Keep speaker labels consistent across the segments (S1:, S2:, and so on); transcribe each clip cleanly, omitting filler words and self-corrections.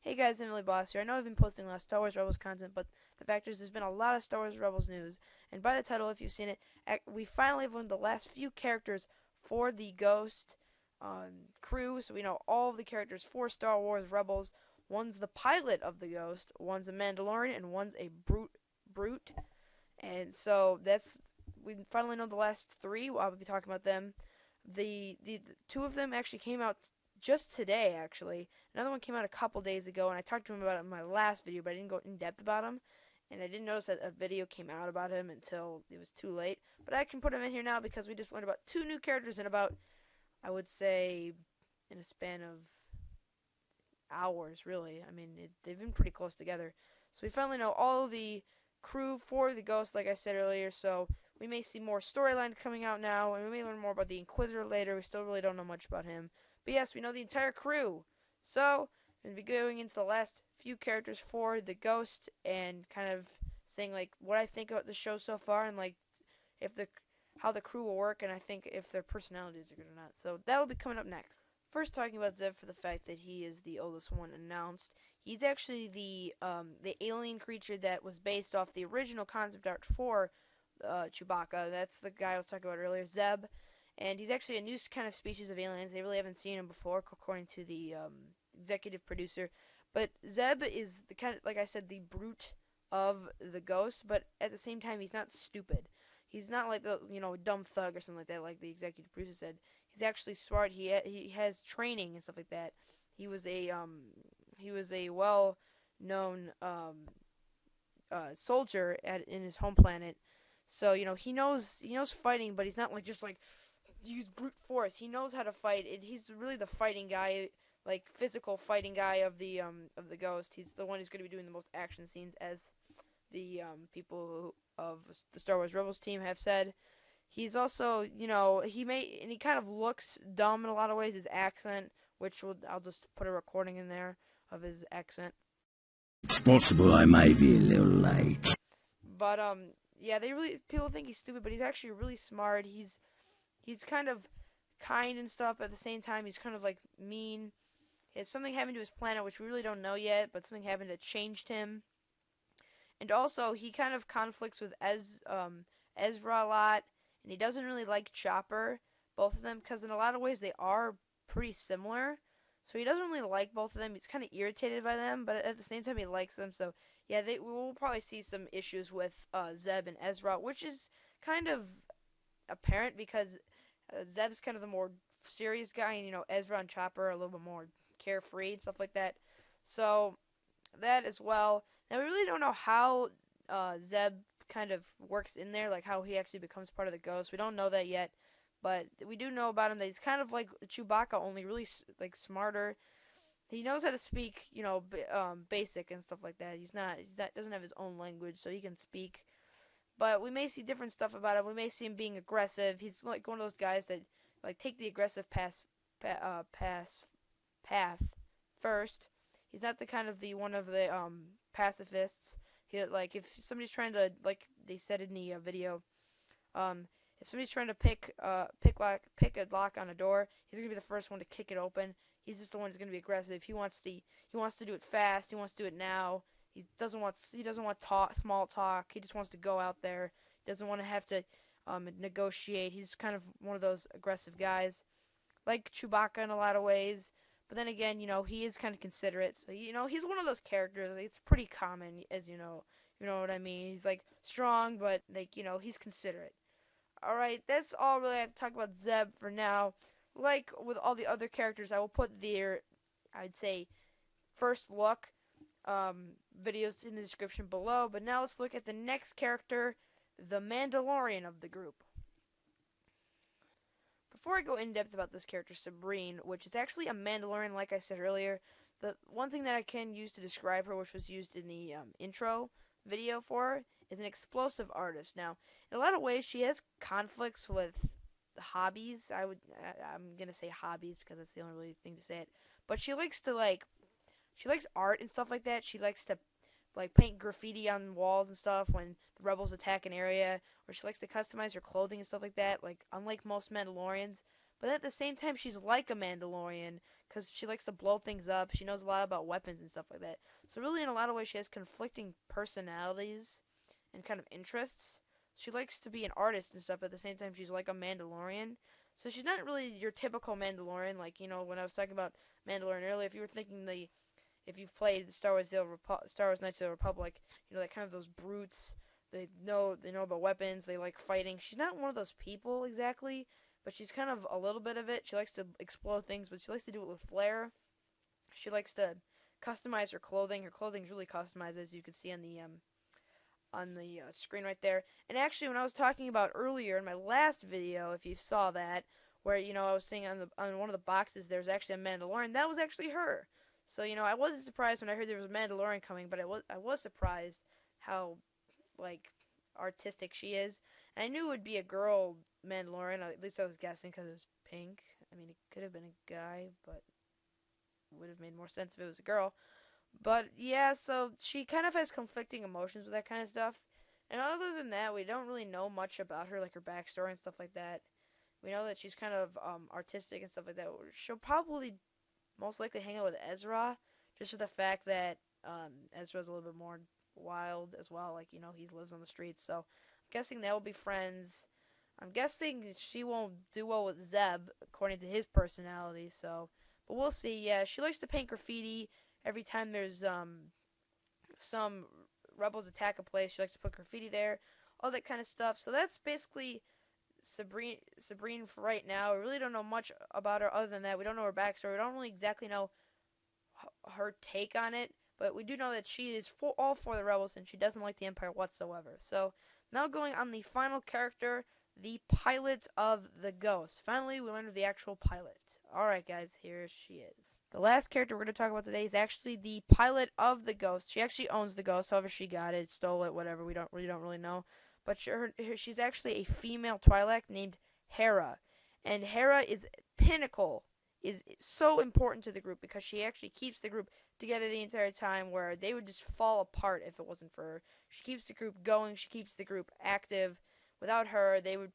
S1: Hey guys, Emily Boss here. I know I've been posting a lot of Star Wars Rebels content, but the fact is there's been a lot of Star Wars Rebels news. And by the title, if you've seen it, we finally have learned the last few characters for the Ghost crew. So we know all of the characters for Star Wars Rebels. One's the pilot of the Ghost, one's a Mandalorian, and one's a brute. And so we finally know the last three. I'll be talking about them. The two of them actually came out just today, actually. Another one came out a couple days ago, and I talked to him about it in my last video, but I didn't go in depth about him. And I didn't notice that a video came out about him until it was too late. But I can put him in here now because we just learned about two new characters in about, I would say, in a span of hours, really. I mean, they've been pretty close together. So we finally know all the crew for the Ghost, like I said earlier. So we may see more storyline coming out now, and we may learn more about the Inquisitor later. We still really don't know much about him. But yes, we know the entire crew. So, we're going to be going into the last few characters for the Ghost and kind of saying like what I think about the show so far and like if the how the crew will work and I think if their personalities are good or not. So that will be coming up next. First, talking about Zeb for the fact that he is the oldest one announced. He's actually the alien creature that was based off the original concept art for Chewbacca. That's the guy I was talking about earlier, Zeb. And he's actually a new kind of species of aliens. They really haven't seen him before, according to the executive producer. But Zeb is the kind of, like I said, the brute of the Ghost. But at the same time, he's not stupid. He's not like the dumb thug or something like that, like the executive producer said. He's actually smart. He has training and stuff like that. He was a well known soldier in his home planet. So he knows fighting, but he's not like just like use brute force. He knows how to fight. He's really the fighting guy, like physical fighting guy of the Ghost. He's the one who's going to be doing the most action scenes, as the people of the Star Wars Rebels team have said. He's also, he kind of looks dumb in a lot of ways. His accent, I'll just put a recording in there of his accent.
S2: It's possible I may be a little late.
S1: But yeah, people think he's stupid, but he's actually really smart. He's kind of kind and stuff, but at the same time, he's kind of like mean. He has something happened to his planet, which we really don't know yet, but something happened that changed him. And also, he kind of conflicts with Ezra a lot, and he doesn't really like Chopper, both of them, because in a lot of ways they are pretty similar. So he doesn't really like both of them. He's kind of irritated by them, but at the same time, he likes them. So yeah, we will probably see some issues with Zeb and Ezra, which is kind of apparent because Zeb's kind of the more serious guy, and Ezra and Chopper are a little bit more carefree and stuff like that. So that as well. Now we really don't know how Zeb kind of works in there, like how he actually becomes part of the Ghost. We don't know that yet, but we do know about him that he's kind of like Chewbacca, only really like smarter. He knows how to speak, basic and stuff like that. He's not doesn't have his own language, so he can speak. But we may see different stuff about him. We may see him being aggressive. He's like one of those guys that like take the aggressive path first. He's not the kind of the one of the pacifists. He like if somebody's trying to, like they said in the video, if somebody's trying to pick a lock on a door, he's gonna be the first one to kick it open. He's just the one who's gonna be aggressive. He wants to do it fast. He wants to do it now. He doesn't want small talk. He just wants to go out there. He doesn't want to have to negotiate. He's kind of one of those aggressive guys, like Chewbacca in a lot of ways. But then again, he is kind of considerate. So he's one of those characters. It's pretty common, as you know. You know what I mean? He's like strong, but like he's considerate. All right, that's all really I have to talk about Zeb for now. Like with all the other characters, I will put their, I'd say, first look videos in the description below. But now let's look at the next character, the Mandalorian of the group. Before I go in depth about this character, Sabine, which is actually a Mandalorian, like I said earlier, the one thing that I can use to describe her, which was used in the intro video for her, is an explosive artist. Now, in a lot of ways, she has conflicts with hobbies. I'm gonna say hobbies because that's the only really thing to say it. But she likes art and stuff like that. She likes to like paint graffiti on walls and stuff when the rebels attack an area, or she likes to customize her clothing and stuff like that, like unlike most Mandalorians. But at the same time, she's like a Mandalorian because she likes to blow things up. She knows a lot about weapons and stuff like that. So really, in a lot of ways, she has conflicting personalities and kind of interests. She likes to be an artist and stuff, but at the same time, she's like a Mandalorian. So she's not really your typical Mandalorian. Like, when I was talking about Mandalorian earlier, if you were thinking if you've played Star Wars Knights of the Republic, that kind of those brutes. They know about weapons. They like fighting. She's not one of those people exactly, but she's kind of a little bit of it. She likes to explode things, but she likes to do it with flair. She likes to customize her clothing. Her clothing's really customized, as you can see on the screen right there. And actually, when I was talking about earlier in my last video, if you saw that, where I was saying on one of the boxes there's actually a Mandalorian, that was actually her. So I wasn't surprised when I heard there was a Mandalorian coming, but I was surprised how like artistic she is. And I knew it would be a girl Mandalorian. At least I was guessing because it was pink. I mean, it could have been a guy, but it would have made more sense if it was a girl. But yeah, so she kind of has conflicting emotions with that kind of stuff. And other than that, we don't really know much about her, like her backstory and stuff like that. We know that she's kind of artistic and stuff like that. She'll probably most likely hang out with Ezra, just for the fact that Ezra's a little bit more wild as well. Like, he lives on the streets, so I'm guessing they'll be friends. I'm guessing she won't do well with Zeb, according to his personality, so. But we'll see. Yeah, she likes to paint graffiti every time there's some rebels attack a place. She likes to put graffiti there, all that kind of stuff. So that's basically Sabine for right now. We really don't know much about her other than that. We don't know her backstory. We don't really exactly know her take on it, but we do know that she is all for the rebels and she doesn't like the Empire whatsoever. So now going on the final character, the pilot of the Ghost. Finally, we learned of the actual pilot. Alright guys, here she is. The last character we're going to talk about today is actually the pilot of the Ghost. She actually owns the Ghost, however she got it, stole it, whatever, we don't really know. But she's actually a female Twi'lek named Hera. And Hera is pinnacle, is so important to the group because she actually keeps the group together the entire time, where they would just fall apart if it wasn't for her. She keeps the group going, she keeps the group active. Without her, they would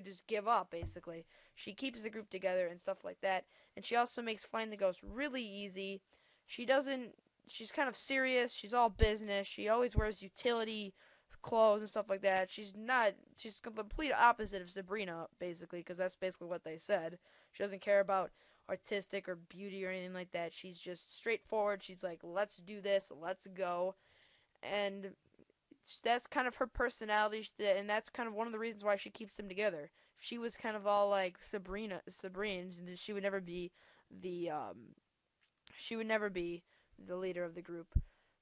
S1: just give up, basically. She keeps the group together and stuff like that. And she also makes finding the ghost really easy. She's kind of serious. She's all business. She always wears utility clothes and stuff like that. She's the complete opposite of Sabrina, basically, because that's basically what they said. She doesn't care about artistic or beauty or anything like that. She's just straightforward. She's like, let's do this, let's go. And that's kind of her personality, and that's kind of one of the reasons why she keeps them together. If she was kind of all like Sabine, she would never be the leader of the group.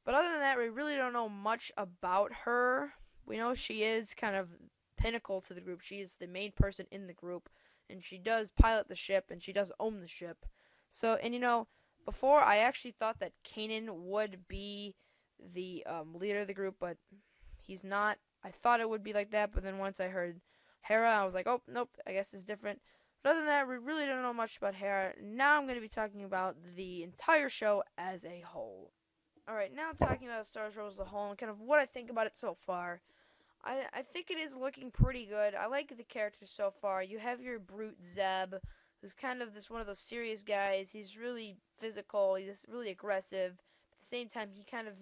S1: But other than that, we really don't know much about her. We know she is kind of pinnacle to the group. She is the main person in the group, and she does pilot the ship, and she does own the ship. So, and before I actually thought that Kanan would be the leader of the group, but he's not. I thought it would be like that, but then once I heard Hera, I was like, oh, nope, I guess it's different. But other than that, we really don't know much about Hera. Now I'm going to be talking about the entire show as a whole. Alright, now talking about Star Wars as a whole and kind of what I think about it so far. I think it is looking pretty good. I like the characters so far. You have your brute Zeb, who's kind of one of those serious guys. He's really physical. He's really aggressive. At the same time, he kind of,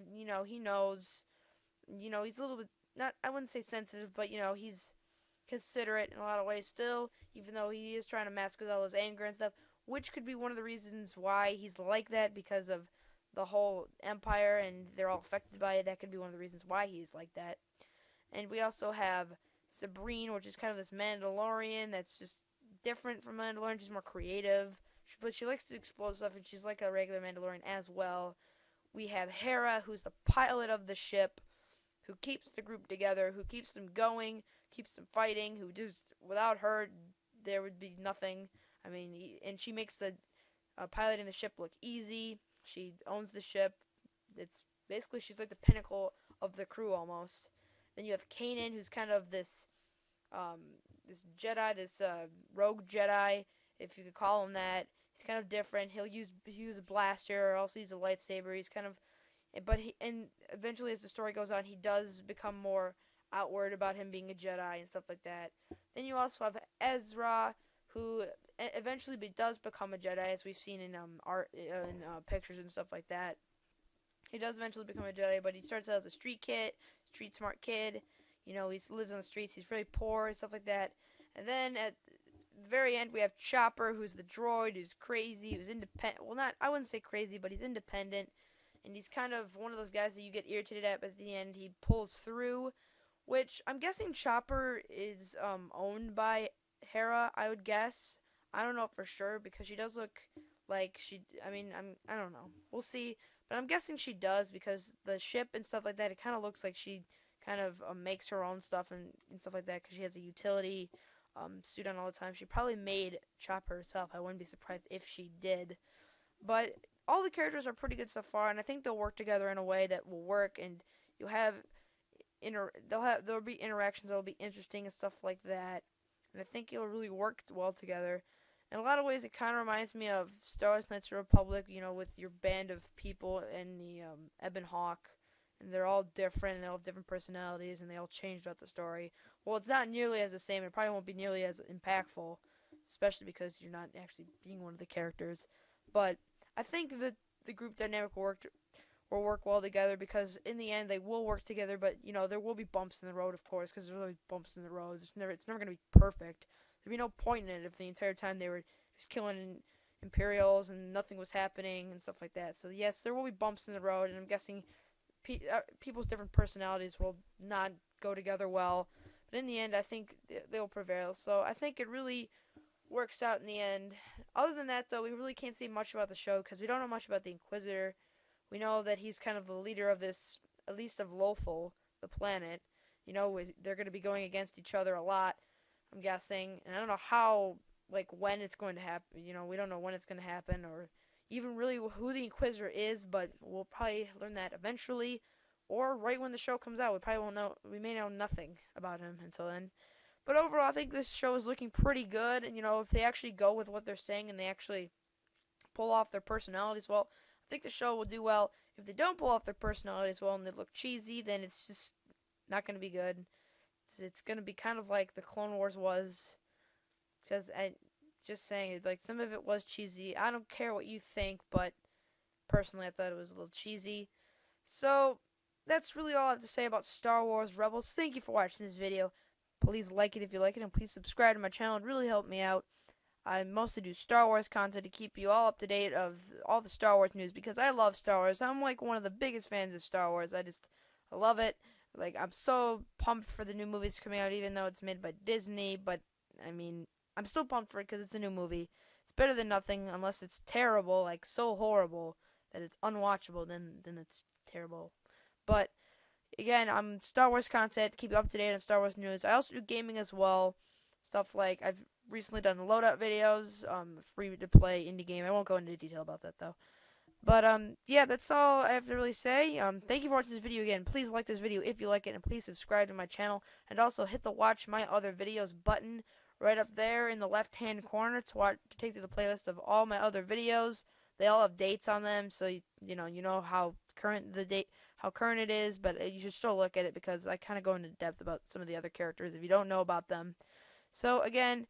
S1: he knows, he's a little bit, not, I wouldn't say sensitive, but, he's considerate in a lot of ways still, even though he is trying to mask all his anger and stuff, which could be one of the reasons why he's like that, because of the whole Empire and they're all affected by it. That could be one of the reasons why he's like that. And we also have Sabine, which is kind of this Mandalorian that's just different from Mandalorian. She's more creative, but she likes to explode stuff, and she's like a regular Mandalorian as well. We have Hera, who's the pilot of the ship, who keeps the group together, who keeps them going, keeps them fighting, who just, without her, there would be nothing. I mean, and she makes the piloting the ship look easy. She owns the ship. It's basically, she's like the pinnacle of the crew almost. Then you have Kanan, who's kind of this Jedi, this rogue Jedi, if you could call him that. He's kind of different. He'll use a blaster, or also use a lightsaber. He's kind of, and eventually as the story goes on, he does become more outward about him being a Jedi and stuff like that. Then you also have Ezra, who eventually does become a Jedi, as we've seen in art, in pictures and stuff like that. He does eventually become a Jedi, but he starts out as a street smart kid. He lives on the streets. He's very poor and stuff like that. And then at the very end, we have Chopper, who's the droid, who's crazy, who's independent. Well, not I wouldn't say crazy, but he's independent, and he's kind of one of those guys that you get irritated at, but at the end he pulls through. Which I'm guessing Chopper is owned by Hera. I would guess. I don't know for sure because she does look like she. I mean, I don't know. We'll see. But I'm guessing she does because the ship and stuff like that. It kind of looks like she kind of makes her own stuff and stuff like that because she has a utility suit on all the time. She probably made Chopper herself. I wouldn't be surprised if she did. But all the characters are pretty good so far, and I think they'll work together in a way that will work, and you'll have there'll be interactions that'll be interesting and stuff like that. And I think it'll really work well together. In a lot of ways, it kind of reminds me of Star Wars: Knights of the Republic. With your band of people and the Ebon Hawk, and they're all different, and they all have different personalities, and they all change throughout the story. Well, it's not nearly as the same. It probably won't be nearly as impactful, especially because you're not actually being one of the characters. But I think that the group dynamic will work well together because in the end they will work together. But there will be bumps in the road, of course, because there's always bumps in the road. It's never going to be perfect. There'd be no point in it if the entire time they were just killing Imperials and nothing was happening and stuff like that. So yes, there will be bumps in the road, and I'm guessing people's different personalities will not go together well. But in the end, I think they'll prevail. So I think it really works out in the end. Other than that, though, we really can't say much about the show because we don't know much about the Inquisitor. We know that he's kind of the leader of this, at least of Lothal, the planet. They're going to be going against each other a lot, I'm guessing. And I don't know how, when it's going to happen. We don't know when it's going to happen or even really who the Inquisitor is, but we'll probably learn that eventually or right when the show comes out. We probably won't know. We may know nothing about him until then. But overall, I think this show is looking pretty good. And, if they actually go with what they're saying and they actually pull off their personalities well, I think the show will do well. If they don't pull off their personalities well and they look cheesy, then it's just not going to be good. It's going to be kind of like the Clone Wars was. Because just saying, some of it was cheesy. I don't care what you think, but personally I thought it was a little cheesy. So that's really all I have to say about Star Wars Rebels. Thank you for watching this video. Please like it if you like it, and please subscribe to my channel. It really helped me out. I mostly do Star Wars content to keep you all up to date of all the Star Wars news because I love Star Wars. I'm one of the biggest fans of Star Wars. I love it. I'm so pumped for the new movies coming out, even though it's made by Disney. But I mean, I'm still pumped for it because it's a new movie. It's better than nothing, unless it's terrible, so horrible that it's unwatchable. Then it's terrible. But again, I'm Star Wars content. Keep you up to date on Star Wars news. I also do gaming as well. Stuff like I've recently done loadout videos, free to play indie game. I won't go into detail about that though. But yeah, that's all I have to really say. Thank you for watching this video again. Please like this video if you like it, and please subscribe to my channel, and also hit the watch my other videos button right up there in the left hand corner to take through the playlist of all my other videos. They all have dates on them, so you know how current it is, but you should still look at it because I kind of go into depth about some of the other characters if you don't know about them. So again,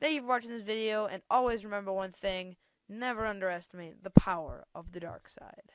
S1: thank you for watching this video, and always remember one thing: never underestimate the power of the dark side.